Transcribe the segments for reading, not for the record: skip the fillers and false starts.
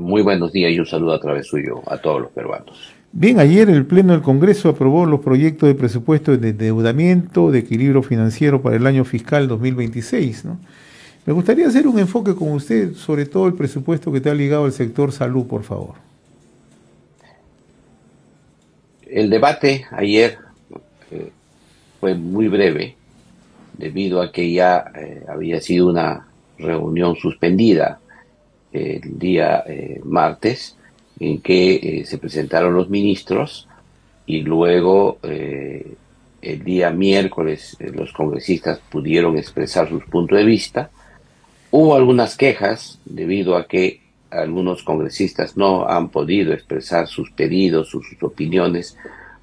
Muy buenos días y un saludo a través suyo a todos los peruanos. Bien, ayer el Pleno del Congreso aprobó los proyectos de presupuesto de endeudamiento, de equilibrio financiero para el año fiscal 2026, ¿no? Me gustaría hacer un enfoque con usted sobre todo el presupuesto que está ligado al sector salud, por favor. El debate ayer eh, fue muy breve debido a que ya había sido una reunión suspendida el día martes en que se presentaron los ministros y luego el día miércoles los congresistas pudieron expresar sus puntos de vista. Hubo algunas quejas debido a que algunos congresistas no han podido expresar sus pedidos, sus opiniones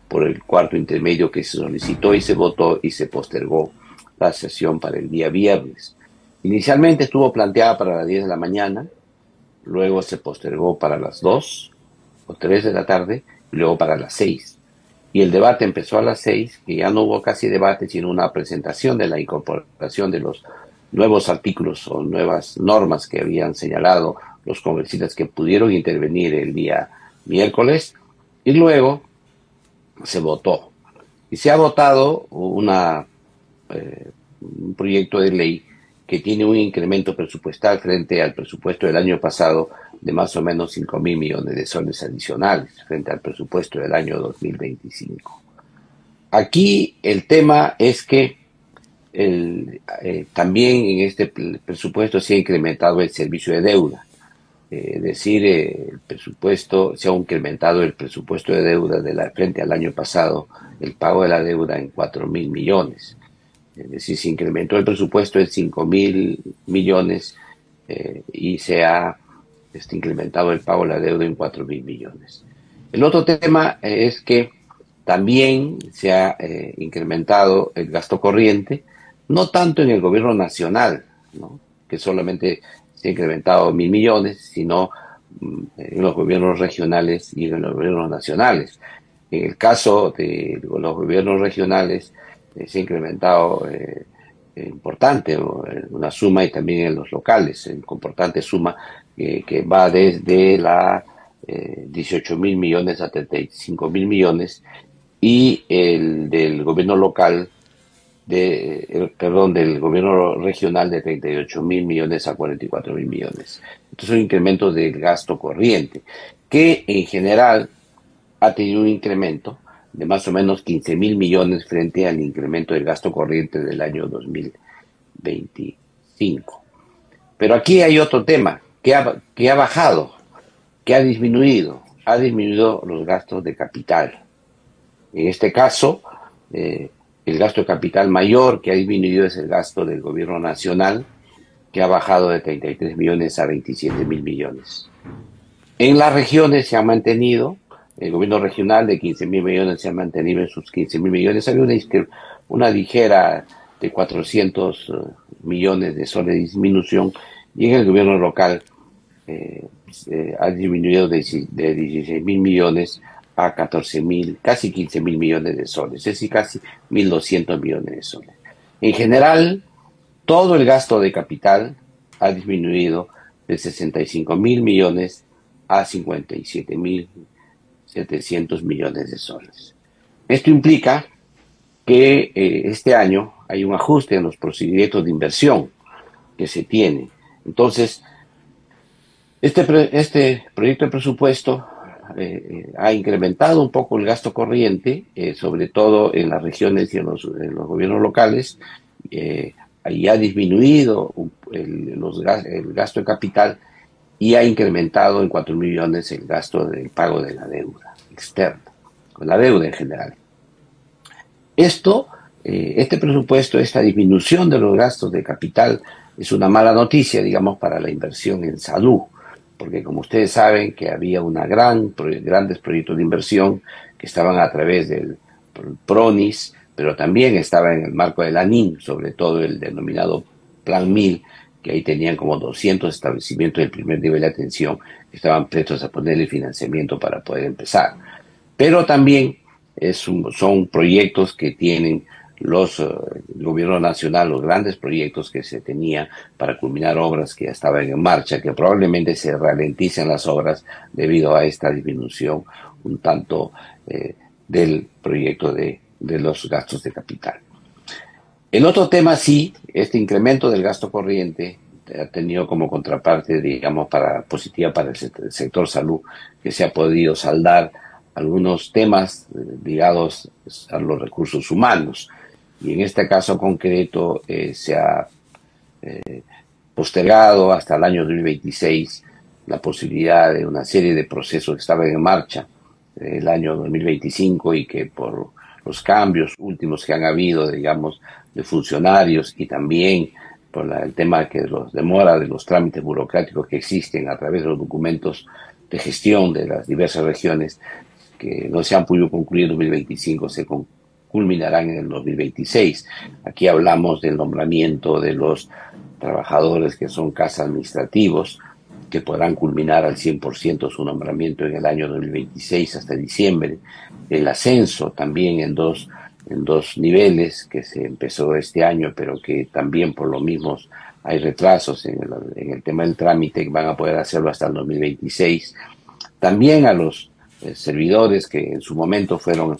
por el cuarto intermedio que se solicitó y se votó y se postergó la sesión para el día viernes. Inicialmente estuvo planteada para las 10 de la mañana, luego se postergó para las 2 o 3 de la tarde y luego para las 6. Y el debate empezó a las 6, que ya no hubo casi debate, sino una presentación de la incorporación de los nuevos artículos o nuevas normas que habían señalado los congresistas que pudieron intervenir el día miércoles, y luego se votó. Y se ha votado un proyecto de ley que tiene un incremento presupuestal frente al presupuesto del año pasado de más o menos 5.000 millones de soles adicionales frente al presupuesto del año 2025. Aquí el tema es que también en este presupuesto se ha incrementado el servicio de deuda. Es decir, el presupuesto, se ha incrementado el presupuesto de deuda frente al año pasado, el pago de la deuda en 4.000 millones. Es decir, se incrementó el presupuesto en 5.000 millones y se ha incrementado el pago de la deuda en 4.000 millones. El otro tema es que también se ha incrementado el gasto corriente, no tanto en el gobierno nacional, ¿no?, que solamente se ha incrementado 1.000 millones, sino en los gobiernos regionales y en los gobiernos nacionales. En el caso de los gobiernos regionales se ha incrementado importante una suma, y también en los locales, en importante suma que va desde la 18.000 millones a 35.000 millones, y el del gobierno local del gobierno regional de 38.000 millones a 44.000 millones. Estos son incrementos del gasto corriente, que en general ha tenido un incremento de más o menos 15.000 millones frente al incremento del gasto corriente del año 2025. Pero aquí hay otro tema que ha bajado, que ha disminuido los gastos de capital. En este caso, el gasto de capital mayor que ha disminuido es el gasto del gobierno nacional, que ha bajado de 33 millones a 27.000 millones. En las regiones se ha mantenido, el gobierno regional de 15.000 millones se ha mantenido en sus 15.000 millones. Hay una ligera de 400 millones de soles de disminución, y en el gobierno local ha disminuido de 16.000 millones a 14.000, casi 15.000 millones de soles, es decir, casi 1.200 millones de soles. En general, todo el gasto de capital ha disminuido de 65.000 millones a 57.700 millones de soles. Esto implica que este año hay un ajuste en los procedimientos de inversión que se tiene. Entonces, este proyecto de presupuesto ha incrementado un poco el gasto corriente, sobre todo en las regiones y en los gobiernos locales, y ha disminuido el gasto de capital, y ha incrementado en 4.000 millones el gasto del pago de la deuda externa, con la deuda en general. Este presupuesto, esta disminución de los gastos de capital, es una mala noticia, digamos, para la inversión en salud, porque como ustedes saben que había grandes proyectos de inversión que estaban a través del PRONIS, pero también estaba en el marco de la ANIM, sobre todo el denominado Plan 1000, que ahí tenían como 200 establecimientos del primer nivel de atención que estaban prestos a ponerle financiamiento para poder empezar. Pero también son proyectos que tienen el gobierno nacional, los grandes proyectos que se tenía para culminar obras que ya estaban en marcha, que probablemente se ralenticen las obras debido a esta disminución un tanto del proyecto de los gastos de capital. El otro tema sí, este incremento del gasto corriente ha tenido como contraparte, digamos, positiva para el sector salud, que se ha podido saldar algunos temas ligados a los recursos humanos. Y en este caso concreto se ha postergado hasta el año 2026 la posibilidad de una serie de procesos que estaban en marcha el año 2025 y que por los cambios últimos que han habido, digamos, de funcionarios y también por el tema que los demora de los trámites burocráticos que existen a través de los documentos de gestión de las diversas regiones que no se han podido concluir en 2025, se culminarán en el 2026. Aquí hablamos del nombramiento de los trabajadores que son casas administrativos, que podrán culminar al 100% su nombramiento en el año 2026 hasta diciembre. El ascenso también en dos niveles que se empezó este año, pero que también por lo mismo hay retrasos en el tema del trámite, que van a poder hacerlo hasta el 2026. También a los servidores que en su momento fueron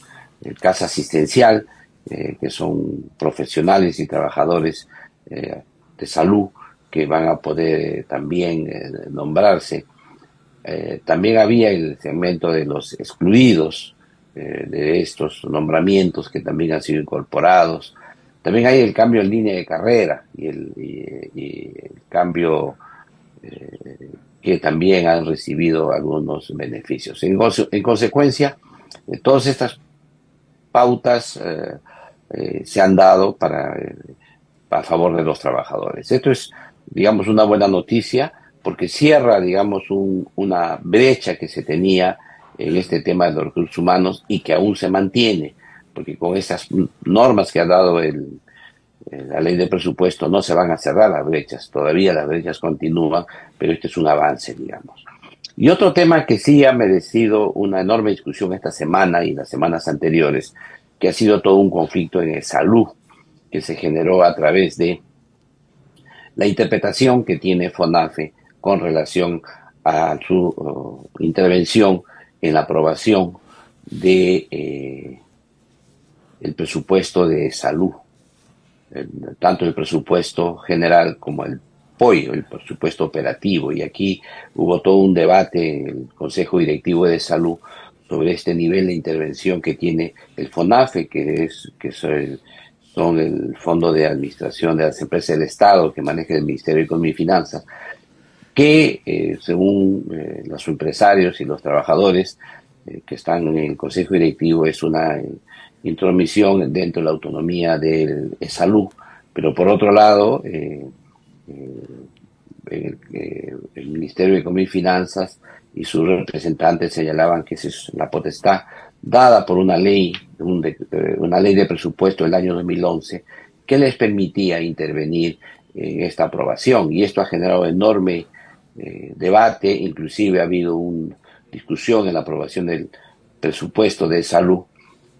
casa asistencial, que son profesionales y trabajadores de salud, que van a poder también nombrarse. También había el segmento de los excluidos de estos nombramientos que también han sido incorporados. También hay el cambio en línea de carrera y el cambio que también han recibido algunos beneficios. En consecuencia, todas estas pautas se han dado a favor de los trabajadores. Esto es, digamos, una buena noticia porque cierra, digamos, una brecha que se tenía en este tema de los recursos humanos y que aún se mantiene, porque con esas normas que ha dado la ley de presupuesto no se van a cerrar las brechas, todavía las brechas continúan, pero este es un avance, digamos. Y otro tema que sí ha merecido una enorme discusión esta semana y las semanas anteriores, que ha sido todo un conflicto en salud, que se generó a través de la interpretación que tiene FONAFE con relación a su intervención en la aprobación de el presupuesto de salud, tanto el presupuesto general como el POI, el presupuesto operativo. Y aquí hubo todo un debate en el Consejo Directivo de Salud sobre este nivel de intervención que tiene el FONAFE, que son el Fondo de Administración de las Empresas del Estado, que maneja el Ministerio de Economía y Finanzas, que según los empresarios y los trabajadores que están en el Consejo Directivo es una intromisión dentro de la autonomía de salud, pero por otro lado el Ministerio de Economía y Finanzas y sus representantes señalaban que esa es la potestad dada por una ley de presupuesto del año 2011 que les permitía intervenir en esta aprobación, y esto ha generado enorme debate. Inclusive ha habido una discusión en la aprobación del presupuesto de salud,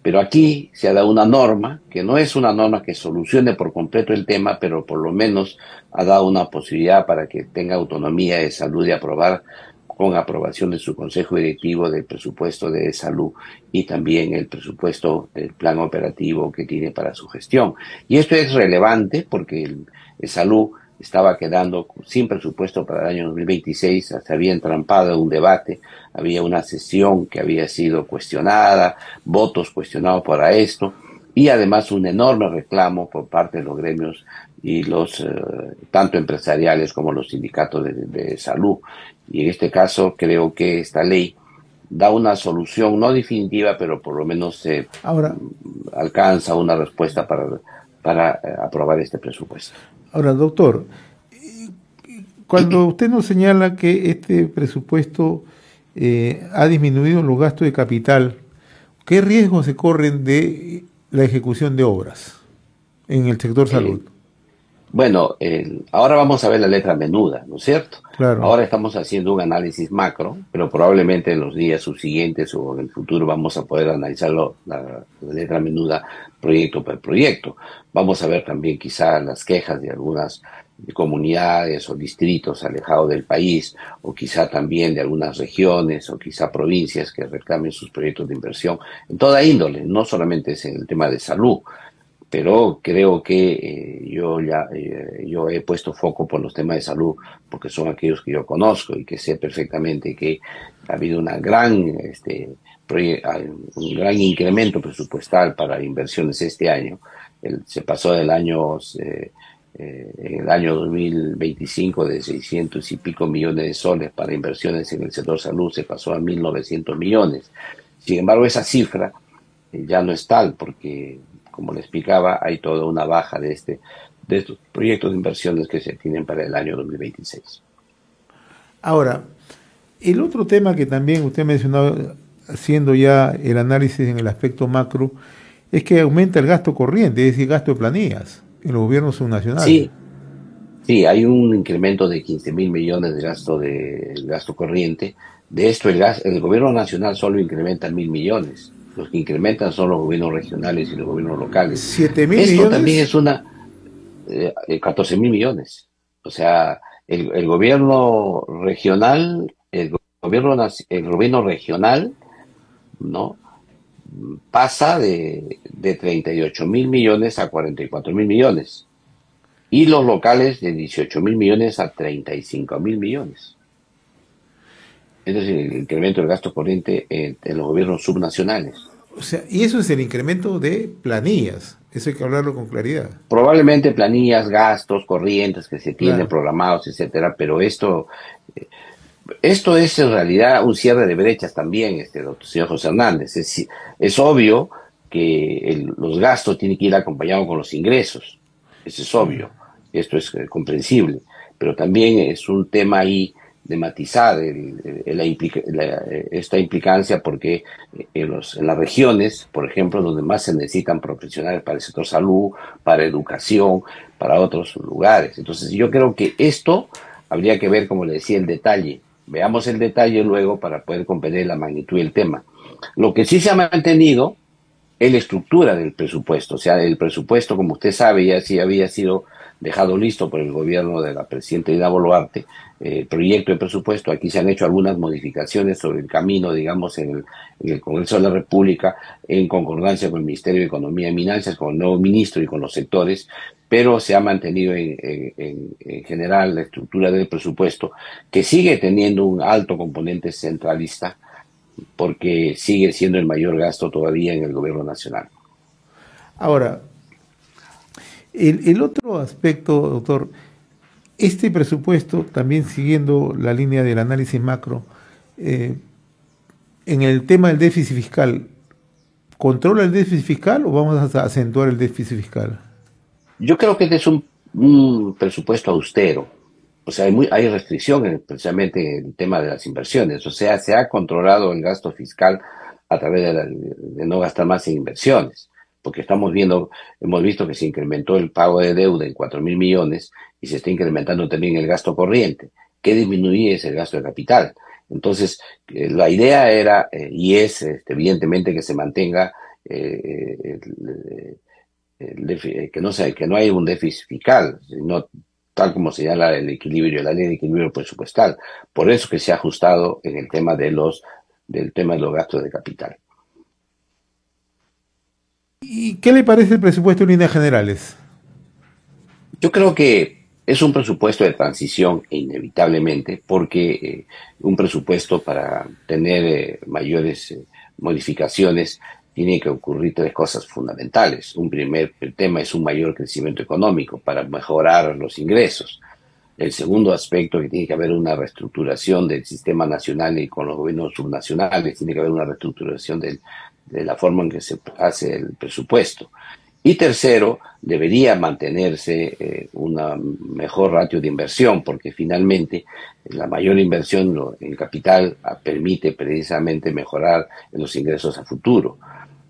pero aquí se ha dado una norma que no es una norma que solucione por completo el tema, pero por lo menos ha dado una posibilidad para que tenga autonomía de salud de aprobar con aprobación de su Consejo Directivo del presupuesto de salud y también el presupuesto del plan operativo que tiene para su gestión. Y esto es relevante porque el salud estaba quedando sin presupuesto para el año 2026, se había entrampado en un debate, había una sesión que había sido cuestionada, votos cuestionados para esto, y además un enorme reclamo por parte de los gremios y los tanto empresariales como los sindicatos de salud. Y en este caso creo que esta ley da una solución, no definitiva, pero por lo menos se alcanza una respuesta para aprobar este presupuesto. Ahora, doctor, cuando usted nos señala que este presupuesto ha disminuido los gastos de capital, ¿qué riesgos se corren de la ejecución de obras en el sector salud? Bueno, ahora vamos a ver la letra menuda, ¿no es cierto? Claro. Ahora estamos haciendo un análisis macro, pero probablemente en los días subsiguientes o en el futuro vamos a poder analizarlo, la letra menuda proyecto por proyecto. Vamos a ver también quizá las quejas de algunas comunidades o distritos alejados del país, o quizá también de algunas regiones o quizá provincias que reclamen sus proyectos de inversión en toda índole, no solamente es en el tema de salud, pero creo que yo he puesto foco por los temas de salud porque son aquellos que yo conozco y que sé perfectamente que ha habido una gran un gran incremento presupuestal para inversiones este año. Se pasó en el año 2025 de 600 y pico millones de soles para inversiones en el sector salud, se pasó a 1.900 millones. Sin embargo, esa cifra ya no es tal porque, como le explicaba, hay toda una baja de estos proyectos de inversiones que se tienen para el año 2026. Ahora, el otro tema que también usted mencionó, haciendo ya el análisis en el aspecto macro, es que aumenta el gasto corriente, es decir, gasto de planillas en los gobiernos subnacionales. Sí, sí, hay un incremento de 15.000 millones de gasto corriente. De esto, el gobierno nacional solo incrementa 1.000 millones. Los que incrementan son los gobiernos regionales y los gobiernos locales. ¿Siete mil Esto también millones? es 14.000 millones. O sea, el gobierno regional, el gobierno regional, ¿no? Pasa de 38.000 millones a 44.000 millones. Y los locales de 18.000 millones a 35.000 millones. Es decir, el incremento del gasto corriente en los gobiernos subnacionales. O sea, y eso es el incremento de planillas. Eso hay que hablarlo con claridad. Probablemente planillas, gastos, corrientes que se tienen Claro. programados, etcétera, pero esto es en realidad un cierre de brechas también, doctor señor José Hernández. Es obvio que los gastos tienen que ir acompañados con los ingresos. Eso es obvio. Esto es comprensible. Pero también es un tema ahí de matizar esta implicancia porque en las regiones, por ejemplo, donde más se necesitan profesionales para el sector salud, para educación, para otros lugares. Entonces yo creo que esto habría que ver, como le decía, el detalle. Veamos el detalle luego para poder comprender la magnitud del tema. Lo que sí se ha mantenido es la estructura del presupuesto. O sea, el presupuesto, como usted sabe, ya sí había sido dejado listo por el gobierno de la presidenta Dina Boluarte, el proyecto de presupuesto. Aquí se han hecho algunas modificaciones sobre el camino, digamos, en el Congreso de la República, en concordancia con el Ministerio de Economía y Finanzas, con el nuevo ministro y con los sectores, pero se ha mantenido en general la estructura del presupuesto, que sigue teniendo un alto componente centralista, porque sigue siendo el mayor gasto todavía en el gobierno nacional. Ahora, el otro aspecto, doctor, este presupuesto, también siguiendo la línea del análisis macro, en el tema del déficit fiscal, ¿controla el déficit fiscal o vamos a acentuar el déficit fiscal? Yo creo que este es un presupuesto austero. O sea, hay restricción precisamente en el tema de las inversiones. O sea, se ha controlado el gasto fiscal a través de no gastar más en inversiones. Porque hemos visto que se incrementó el pago de deuda en 4.000 millones y se está incrementando también el gasto corriente. ¿Qué disminuye? Es el gasto de capital. Entonces, la idea era, y es evidentemente, que se mantenga que no hay un déficit fiscal, sino tal como señala el equilibrio, la ley de equilibrio presupuestal. Por eso que se ha ajustado en el tema del tema de los gastos de capital. ¿Y qué le parece el presupuesto en líneas generales? Yo creo que es un presupuesto de transición inevitablemente, porque un presupuesto para tener mayores modificaciones tiene que ocurrir tres cosas fundamentales. Un primer tema es un mayor crecimiento económico para mejorar los ingresos. El segundo aspecto, que tiene que haber una reestructuración del sistema nacional y con los gobiernos subnacionales, tiene que haber una reestructuración de la forma en que se hace el presupuesto. Y tercero, debería mantenerse una mejor ratio de inversión, porque finalmente la mayor inversión en capital permite precisamente mejorar los ingresos a futuro.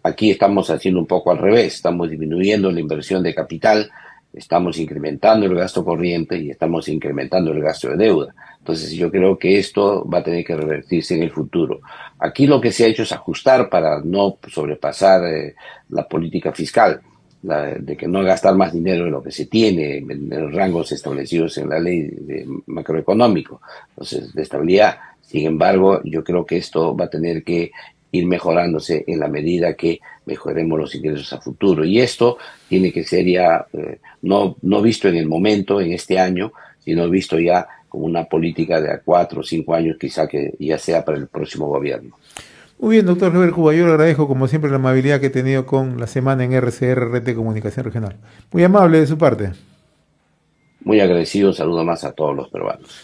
Aquí estamos haciendo un poco al revés, estamos disminuyendo la inversión de capital estamos incrementando el gasto corriente y estamos incrementando el gasto de deuda. Entonces yo creo que esto va a tener que revertirse en el futuro. Aquí lo que se ha hecho es ajustar para no sobrepasar la política fiscal, de que no gastar más dinero de lo que se tiene en los rangos establecidos en la ley macroeconómico, entonces de estabilidad. Sin embargo, yo creo que esto va a tener que ir mejorándose en la medida que mejoremos los ingresos a futuro. Y esto tiene que ser ya no visto en el momento, en este año, sino visto ya como una política de a 4 o 5 años, quizá que ya sea para el próximo gobierno. Muy bien, doctor Heber Cuba, yo le agradezco como siempre la amabilidad que he tenido con la semana en RCR, Red de Comunicación Regional. Muy amable de su parte. Muy agradecido, saludo más a todos los peruanos.